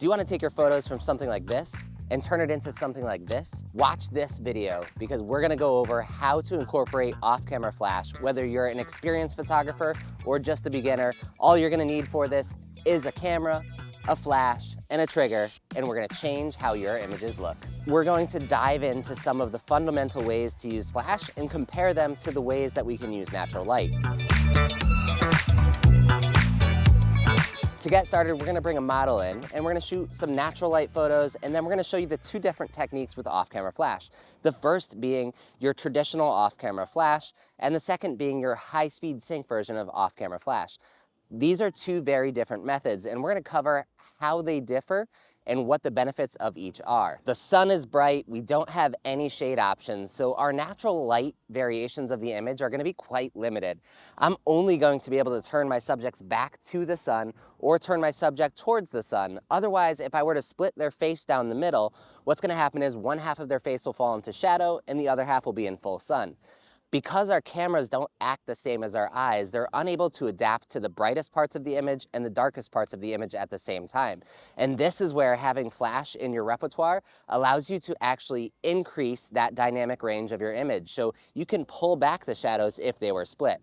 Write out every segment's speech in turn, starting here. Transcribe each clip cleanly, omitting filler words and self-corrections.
Do you want to take your photos from something like this and turn it into something like this? Watch this video because we're gonna go over how to incorporate off-camera flash. Whether you're an experienced photographer or just a beginner, all you're gonna need for this is a camera, a flash, and a trigger, and we're gonna change how your images look. We're going to dive into some of the fundamental ways to use flash and compare them to the ways that we can use natural light. To get started, we're gonna bring a model in and we're gonna shoot some natural light photos, and then we're gonna show you the two different techniques with off-camera flash. The first being your traditional off-camera flash, and the second being your high-speed sync version of off-camera flash. These are two very different methods, and we're gonna cover how they differ and what the benefits of each are. The sun is bright, we don't have any shade options, so our natural light variations of the image are gonna be quite limited. I'm only going to be able to turn my subjects back to the sun or turn my subject towards the sun. Otherwise, if I were to split their face down the middle, what's gonna happen is one half of their face will fall into shadow and the other half will be in full sun. Because our cameras don't act the same as our eyes, they're unable to adapt to the brightest parts of the image and the darkest parts of the image at the same time. And this is where having flash in your repertoire allows you to actually increase that dynamic range of your image. So you can pull back the shadows if they were split.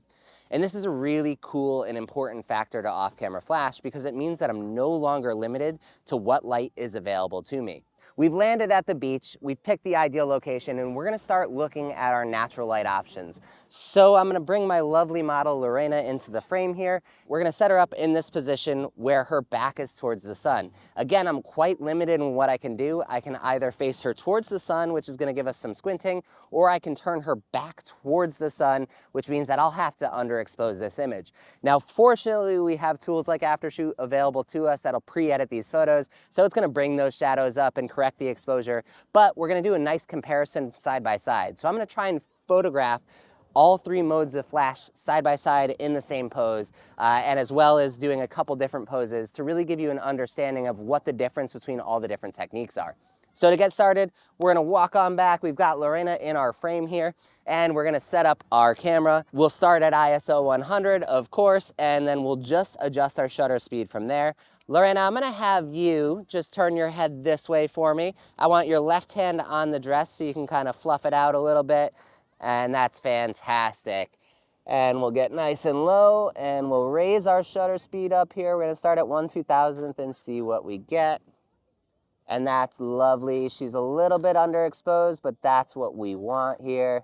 And this is a really cool and important factor to off-camera flash because it means that I'm no longer limited to what light is available to me. We've landed at the beach, we've picked the ideal location, and we're gonna start looking at our natural light options. So I'm gonna bring my lovely model Lorena into the frame here. We're gonna set her up in this position where her back is towards the sun. Again, I'm quite limited in what I can do. I can either face her towards the sun, which is gonna give us some squinting, or I can turn her back towards the sun, which means that I'll have to underexpose this image. Now, fortunately, we have tools like Aftershoot available to us that'll pre-edit these photos, so it's gonna bring those shadows up and correct the exposure, but we're gonna do a nice comparison side by side. So I'm gonna try and photograph all three modes of flash side by side in the same pose, and as well as doing a couple different poses to really give you an understanding of what the difference between all the different techniques are. So to get started, we're gonna walk on back. We've got Lorena in our frame here, and we're gonna set up our camera. We'll start at ISO 100, of course, and then we'll just adjust our shutter speed from there. Lorena, I'm gonna have you just turn your head this way for me. I want your left hand on the dress so you can kind of fluff it out a little bit, and that's fantastic. And we'll get nice and low, and we'll raise our shutter speed up here. We're gonna start at 1/2000th and see what we get. And that's lovely. She's a little bit underexposed, but that's what we want here.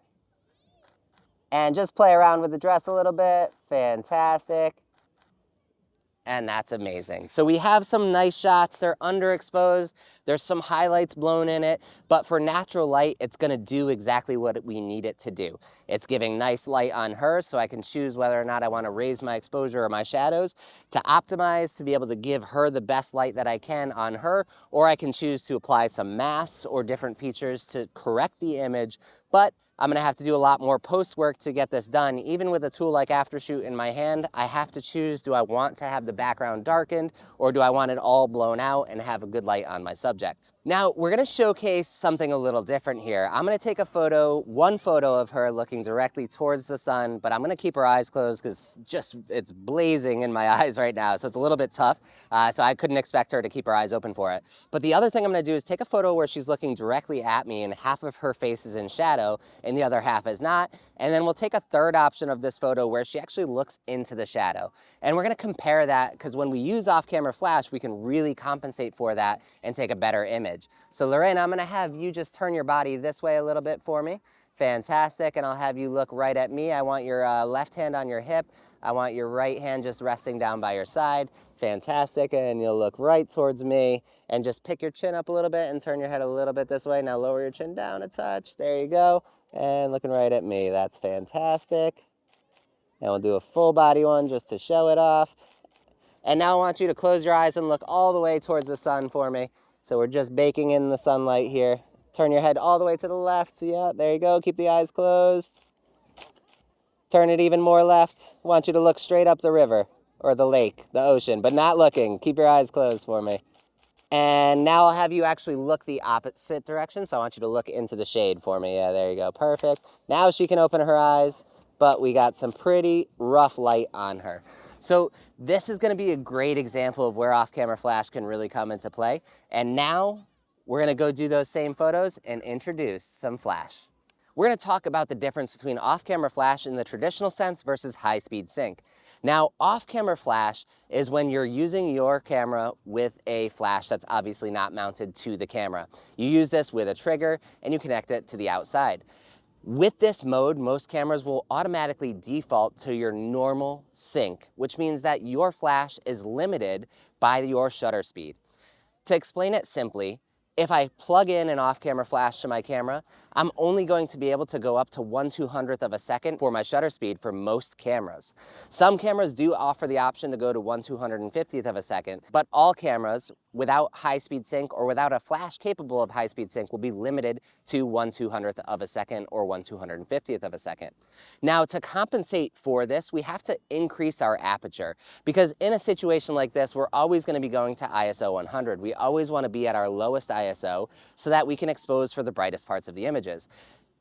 And just play around with the dress a little bit. Fantastic. And that's amazing. So we have some nice shots. They're underexposed. There's some highlights blown in it, but for natural light, it's gonna do exactly what we need it to do. It's giving nice light on her, so I can choose whether or not I wanna raise my exposure or my shadows to optimize to be able to give her the best light that I can on her, or I can choose to apply some masks or different features to correct the image, but I'm gonna have to do a lot more post work to get this done. Even with a tool like Aftershoot in my hand, I have to choose, do I want to have the background darkened or do I want it all blown out and have a good light on my subject? Now, we're gonna showcase something a little different here. I'm gonna take a photo, one photo of her looking directly towards the sun, but I'm gonna keep her eyes closed because it's blazing in my eyes right now, so it's a little bit tough. So I couldn't expect her to keep her eyes open for it. But the other thing I'm gonna do is take a photo where she's looking directly at me and half of her face is in shadow and the other half is not. And then we'll take a third option of this photo where she actually looks into the shadow. And we're gonna compare that because when we use off-camera flash, we can really compensate for that and take a better image. So Lorena, I'm gonna have you just turn your body this way a little bit for me. Fantastic, and I'll have you look right at me. I want your left hand on your hip. I want your right hand just resting down by your side. Fantastic, and you'll look right towards me and just pick your chin up a little bit and turn your head a little bit this way. Now lower your chin down a touch, there you go. And looking right at me, that's fantastic. And we'll do a full body one just to show it off. And now I want you to close your eyes and look all the way towards the sun for me. So we're just baking in the sunlight here. Turn your head all the way to the left. Yeah, there you go, keep the eyes closed. Turn it even more left. I want you to look straight up the river or the lake, the ocean, but not looking. Keep your eyes closed for me. And now I'll have you actually look the opposite direction. So I want you to look into the shade for me. Yeah, there you go, perfect. Now she can open her eyes, but we got some pretty rough light on her. So this is gonna be a great example of where off-camera flash can really come into play. And now we're gonna go do those same photos and introduce some flash. We're gonna talk about the difference between off-camera flash in the traditional sense versus high-speed sync. Now, off-camera flash is when you're using your camera with a flash that's obviously not mounted to the camera. You use this with a trigger and you connect it to the outside. With this mode, most cameras will automatically default to your normal sync, which means that your flash is limited by your shutter speed. To explain it simply, if I plug in an off-camera flash to my camera, I'm only going to be able to go up to 1/200th of a second for my shutter speed for most cameras. Some cameras do offer the option to go to 1/250th of a second, but all cameras without high-speed sync or without a flash capable of high-speed sync will be limited to 1/200th of a second or 1/250th of a second. Now, to compensate for this, we have to increase our aperture because in a situation like this, we're always going to be going to ISO 100. We always want to be at our lowest ISO so that we can expose for the brightest parts of the images.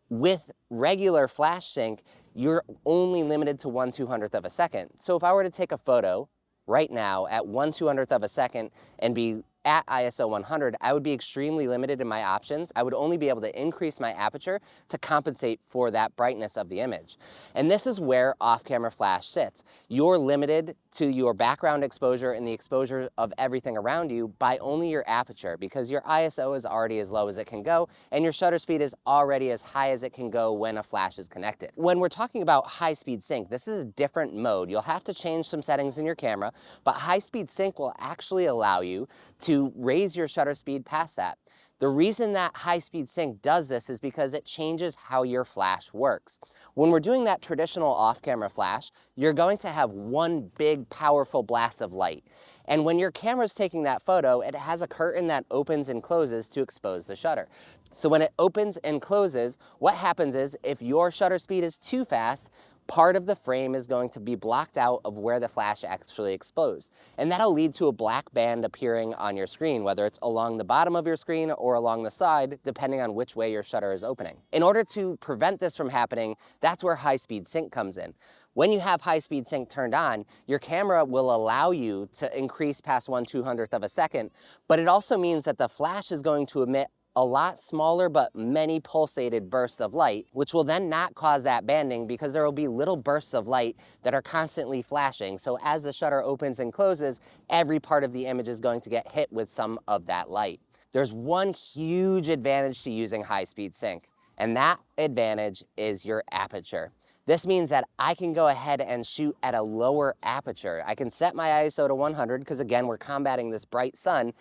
With regular flash sync, you're only limited to 1/200th of a second. So if I were to take a photo right now at 1/200th of a second and be at ISO 100, I would be extremely limited in my options. I would only be able to increase my aperture to compensate for that brightness of the image. And this is where off-camera flash sits. You're limited to your background exposure and the exposure of everything around you by only your aperture because your ISO is already as low as it can go and your shutter speed is already as high as it can go when a flash is connected. When we're talking about high-speed sync, this is a different mode. You'll have to change some settings in your camera, but high-speed sync will actually allow you to raise your shutter speed past that. The reason that high-speed sync does this is because it changes how your flash works. When we're doing that traditional off-camera flash, you're going to have one big, powerful blast of light. And when your camera's taking that photo, it has a curtain that opens and closes to expose the shutter. So when it opens and closes, what happens is if your shutter speed is too fast, part of the frame is going to be blocked out of where the flash actually exposed. And that'll lead to a black band appearing on your screen, whether it's along the bottom of your screen or along the side, depending on which way your shutter is opening. In order to prevent this from happening, that's where high-speed sync comes in. When you have high-speed sync turned on, your camera will allow you to increase past 1/200th of a second, but it also means that the flash is going to emit a lot smaller but many pulsated bursts of light, which will then not cause that banding because there will be little bursts of light that are constantly flashing. So as the shutter opens and closes, every part of the image is going to get hit with some of that light. There's one huge advantage to using high-speed sync, and that advantage is your aperture. This means that I can go ahead and shoot at a lower aperture. I can set my ISO to 100 because again, we're combating this bright sun,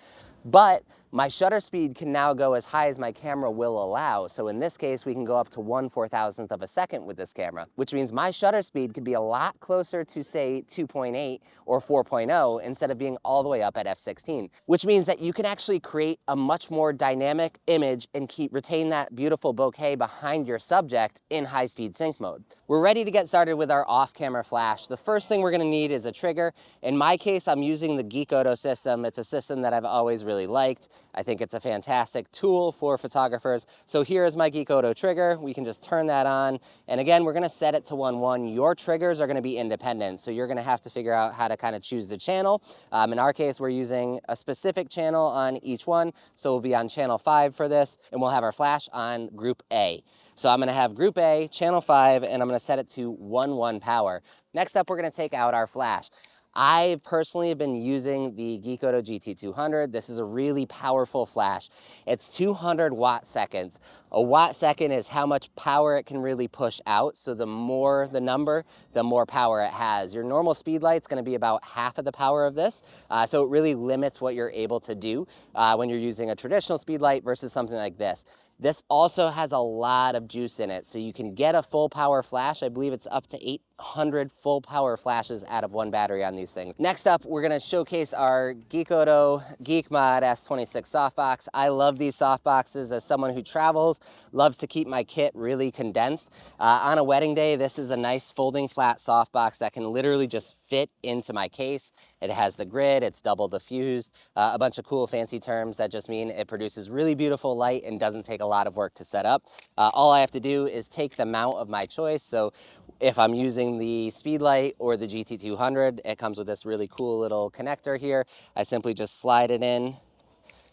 but my shutter speed can now go as high as my camera will allow. So in this case, we can go up to 1/4000th of a second with this camera, which means my shutter speed could be a lot closer to say 2.8 or 4.0 instead of being all the way up at f16, which means that you can actually create a much more dynamic image and retain that beautiful bokeh behind your subject in high-speed sync mode. We're ready to get started with our off-camera flash. The first thing we're gonna need is a trigger. In my case, I'm using the Geekoto system. It's a system that I've always really liked. I think it's a fantastic tool for photographers. So here is my Geekoto trigger. We can just turn that on. And again, we're gonna set it to 1.1. Your triggers are gonna be independent. So you're gonna have to figure out how to kind of choose the channel. In our case, we're using a specific channel on each one. So we'll be on channel 5 for this, and we'll have our flash on group A. So I'm gonna have group A, channel 5, and I'm gonna set it to 1.1 power. Next up, we're gonna take out our flash. I personally have been using the Geekoto GT200. This is a really powerful flash. It's 200 watt seconds. A watt second is how much power it can really push out. So the more the number, the more power it has. Your normal speed light's gonna be about half of the power of this. So it really limits what you're able to do when you're using a traditional speed light versus something like this. This also has a lot of juice in it, so you can get a full power flash. I believe it's up to 800 full power flashes out of one battery on these things. Next up, we're gonna showcase our Geekoto GeekMod S26 softbox. I love these softboxes as someone who travels, loves to keep my kit really condensed. On a wedding day, this is a nice folding flat softbox that can literally just fit into my case. It has the grid, it's double diffused, a bunch of cool fancy terms that just mean it produces really beautiful light and doesn't take a lot of work to set up. All I have to do is take the mount of my choice. So If I'm using the Speedlight or the GT200, it comes with this really cool little connector here. I simply just slide it in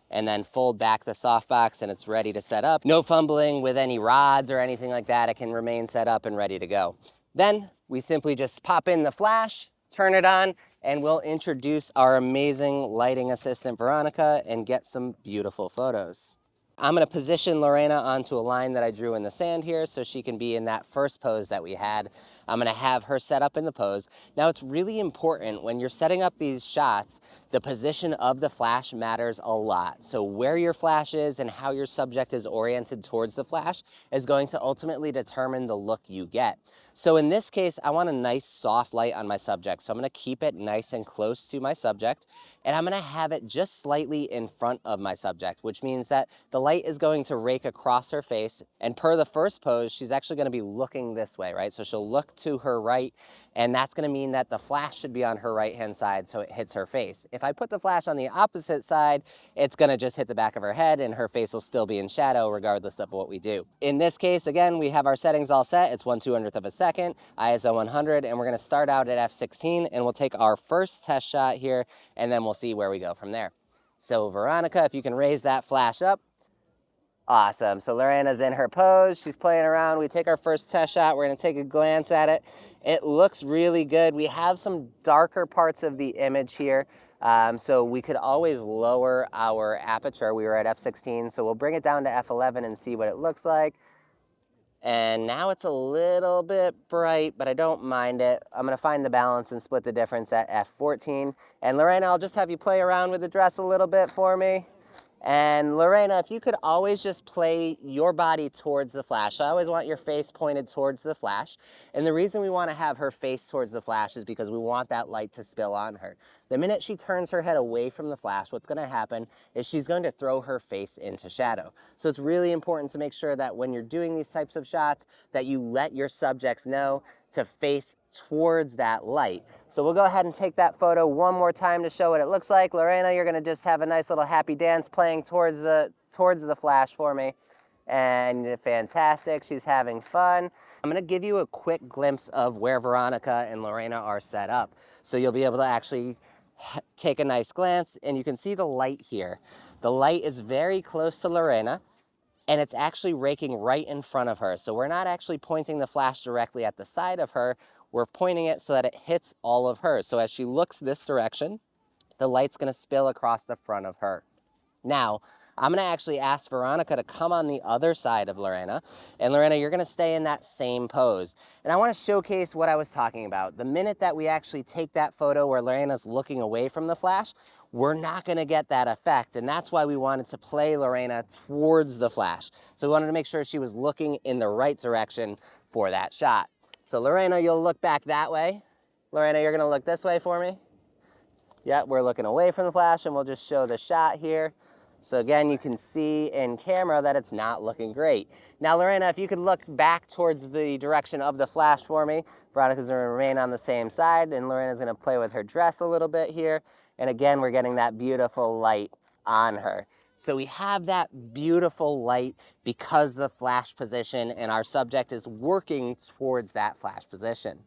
and then fold back the softbox and it's ready to set up. No fumbling with any rods or anything like that. It can remain set up and ready to go. Then we simply just pop in the flash, turn it on, and we'll introduce our amazing lighting assistant, Veronica, and get some beautiful photos. I'm gonna position Lorena onto a line that I drew in the sand here so she can be in that first pose that we had. I'm gonna have her set up in the pose. Now it's really important when you're setting up these shots, the position of the flash matters a lot. So where your flash is and how your subject is oriented towards the flash is going to ultimately determine the look you get. So in this case, I want a nice soft light on my subject. So I'm gonna keep it nice and close to my subject, and I'm gonna have it just slightly in front of my subject, which means that the light is going to rake across her face. And per the first pose, she's actually gonna be looking this way, right? So she'll look to her right, and that's gonna mean that the flash should be on her right-hand side so it hits her face. If I put the flash on the opposite side, it's gonna just hit the back of her head and her face will still be in shadow regardless of what we do. In this case, again, we have our settings all set. It's 1/200th of a second, ISO 100, and we're gonna start out at f16 and we'll take our first test shot here and then we'll see where we go from there. So Veronica, if you can raise that flash up. Awesome. So Lorena's in her pose. She's playing around. We take our first test shot. We're going to take a glance at it. It looks really good. We have some darker parts of the image here. So we could always lower our aperture. We were at f16, so we'll bring it down to f11 and see what it looks like. And now it's a little bit bright, but I don't mind it. I'm going to find the balance and split the difference at f14. And Lorena, I'll just have you play around with the dress a little bit for me. And Lorena, if you could always just play your body towards the flash. I always want your face pointed towards the flash. And the reason we want to have her face towards the flash is because we want that light to spill on her. The minute she turns her head away from the flash, what's going to happen is she's going to throw her face into shadow. So it's really important to make sure that when you're doing these types of shots, that you let your subjects know to face towards that light. So we'll go ahead and take that photo one more time to show what it looks like. Lorena, you're gonna just have a nice little happy dance playing towards the flash for me. And fantastic, she's having fun. I'm gonna give you a quick glimpse of where Veronica and Lorena are set up. So you'll be able to actually take a nice glance and you can see the light here. The light is very close to Lorena, and it's actually raking right in front of her. So we're not actually pointing the flash directly at the side of her, we're pointing it so that it hits all of her. So as she looks this direction, the light's gonna spill across the front of her. Now, I'm gonna actually ask Veronica to come on the other side of Lorena, and Lorena, you're gonna stay in that same pose. And I wanna showcase what I was talking about. The minute that we actually take that photo where Lorena's looking away from the flash, we're not gonna get that effect, and that's why we wanted to play Lorena towards the flash. So we wanted to make sure she was looking in the right direction for that shot. So Lorena, you'll look back that way. Lorena, you're gonna look this way for me. Yeah, we're looking away from the flash, and we'll just show the shot here. So again, you can see in camera that it's not looking great. Now, Lorena, if you could look back towards the direction of the flash for me. Veronica's gonna remain on the same side, and Lorena's gonna play with her dress a little bit here. And again, we're getting that beautiful light on her. So we have that beautiful light because the flash position and our subject is working towards that flash position.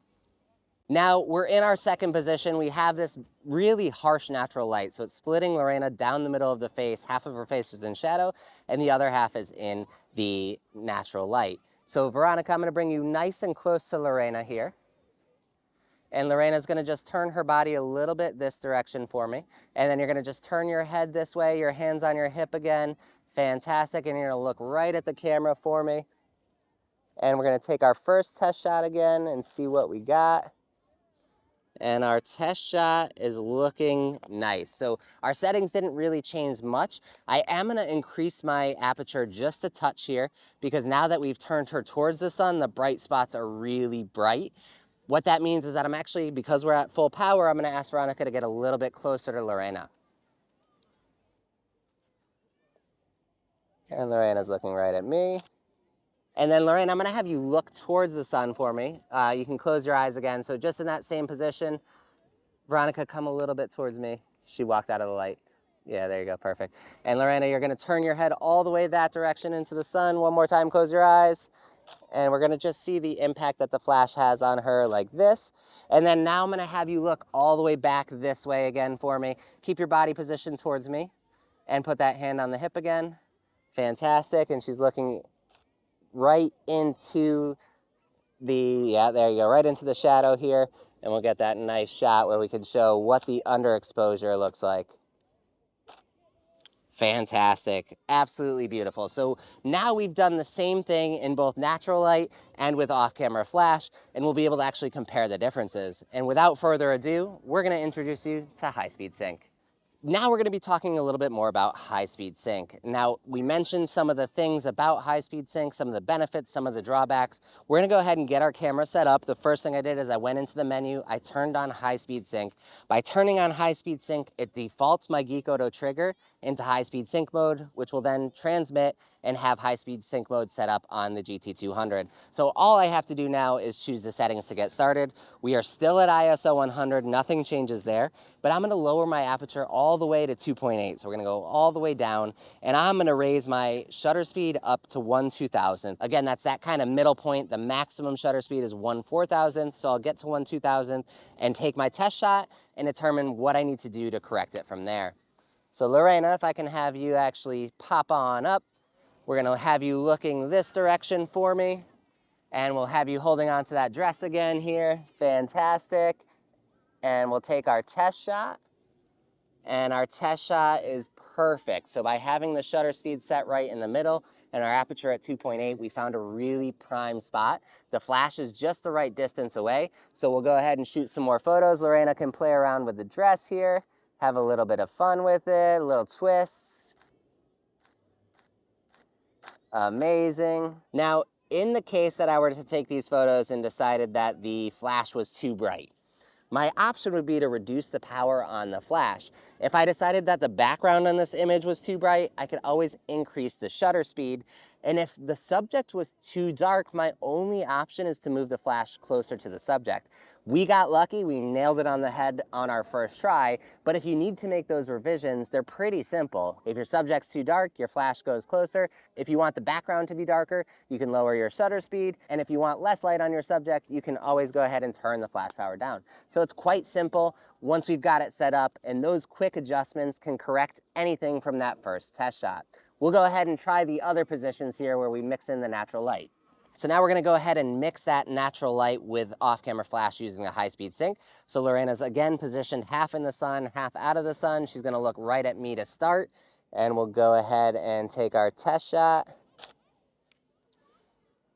Now we're in our second position. We have this really harsh natural light. So it's splitting Lorena down the middle of the face. Half of her face is in shadow and the other half is in the natural light. So Veronica, I'm gonna bring you nice and close to Lorena here. And Lorena's gonna just turn her body a little bit this direction for me. And then you're gonna just turn your head this way, your hands on your hip again. Fantastic, and you're gonna look right at the camera for me. And we're gonna take our first test shot again and see what we got. And our test shot is looking nice. So our settings didn't really change much. I am gonna increase my aperture just a touch here because now that we've turned her towards the sun, the bright spots are really bright. What that means is that I'm actually, because we're at full power, I'm gonna ask Veronica to get a little bit closer to Lorena. And Lorena's looking right at me. And then Lorena, I'm gonna have you look towards the sun for me. You can close your eyes again. So just in that same position, Veronica, come a little bit towards me. She walked out of the light. Yeah, there you go, perfect. And Lorena, you're gonna turn your head all the way that direction into the sun. One more time, close your eyes. And we're gonna just see the impact that the flash has on her like this. And then now I'm gonna have you look all the way back this way again for me. Keep your body position towards me and put that hand on the hip again. Fantastic, and she's looking right into yeah, there you go, right into the shadow here. And we'll get that nice shot where we can show what the underexposure looks like. Fantastic, absolutely beautiful. So now we've done the same thing in both natural light and with off-camera flash, and we'll be able to actually compare the differences. And without further ado, we're gonna introduce you to high-speed sync. Now we're going to be talking a little bit more about high-speed sync. Now, we mentioned some of the things about high-speed sync, some of the benefits, some of the drawbacks. We're going to go ahead and get our camera set up. The first thing I did is I went into the menu, I turned on high-speed sync. By turning on high-speed sync, it defaults my Geek Auto trigger into high-speed sync mode, which will then transmit and have high-speed sync mode set up on the GT200. So all I have to do now is choose the settings to get started. We are still at ISO 100, nothing changes there, but I'm gonna lower my aperture all the way to 2.8. So we're gonna go all the way down, and I'm gonna raise my shutter speed up to 1/2000. Again, that's that kind of middle point. The maximum shutter speed is 1/4000, so I'll get to 1/2000 and take my test shot and determine what I need to do to correct it from there. So Lorena, if I can have you actually pop on up, we're gonna have you looking this direction for me, and we'll have you holding on to that dress again here. Fantastic. And we'll take our test shot, and our test shot is perfect. So by having the shutter speed set right in the middle and our aperture at 2.8, we found a really prime spot. The flash is just the right distance away, so we'll go ahead and shoot some more photos. Lorena can play around with the dress here, have a little bit of fun with it, little twists. Amazing. Now, in the case that I were to take these photos and decided that the flash was too bright, my option would be to reduce the power on the flash. If I decided that the background on this image was too bright, I could always increase the shutter speed. And if the subject was too dark, my only option is to move the flash closer to the subject. We got lucky, we nailed it on the head on our first try, but if you need to make those revisions, they're pretty simple. If your subject's too dark, your flash goes closer. If you want the background to be darker, you can lower your shutter speed. And if you want less light on your subject, you can always go ahead and turn the flash power down. So it's quite simple once we've got it set up, and those quick adjustments can correct anything from that first test shot. We'll go ahead and try the other positions here where we mix in the natural light. So now we're gonna go ahead and mix that natural light with off-camera flash using the high-speed sync. So Lorena's again positioned half in the sun, half out of the sun. She's gonna look right at me to start, and we'll go ahead and take our test shot.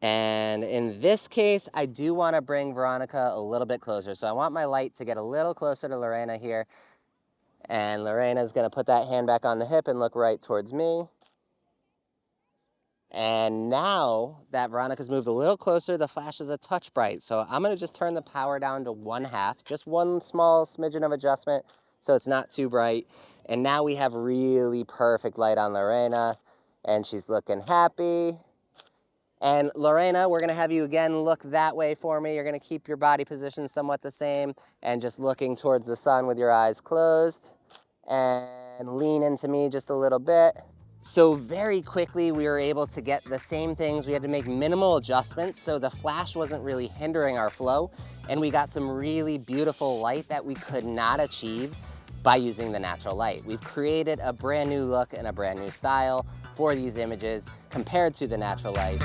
And in this case, I do wanna bring Veronica a little bit closer. So I want my light to get a little closer to Lorena here. And Lorena's gonna put that hand back on the hip and look right towards me. And now that Veronica's moved a little closer, the flash is a touch bright. So I'm gonna just turn the power down to 1/2, just one small smidgen of adjustment so it's not too bright. And now we have really perfect light on Lorena, and she's looking happy. And Lorena, we're gonna have you again look that way for me. You're gonna keep your body position somewhat the same and just looking towards the sun with your eyes closed. And lean into me just a little bit. So very quickly, we were able to get the same things. We had to make minimal adjustments, so the flash wasn't really hindering our flow, and we got some really beautiful light that we could not achieve by using the natural light. We've created a brand new look and a brand new style for these images compared to the natural light.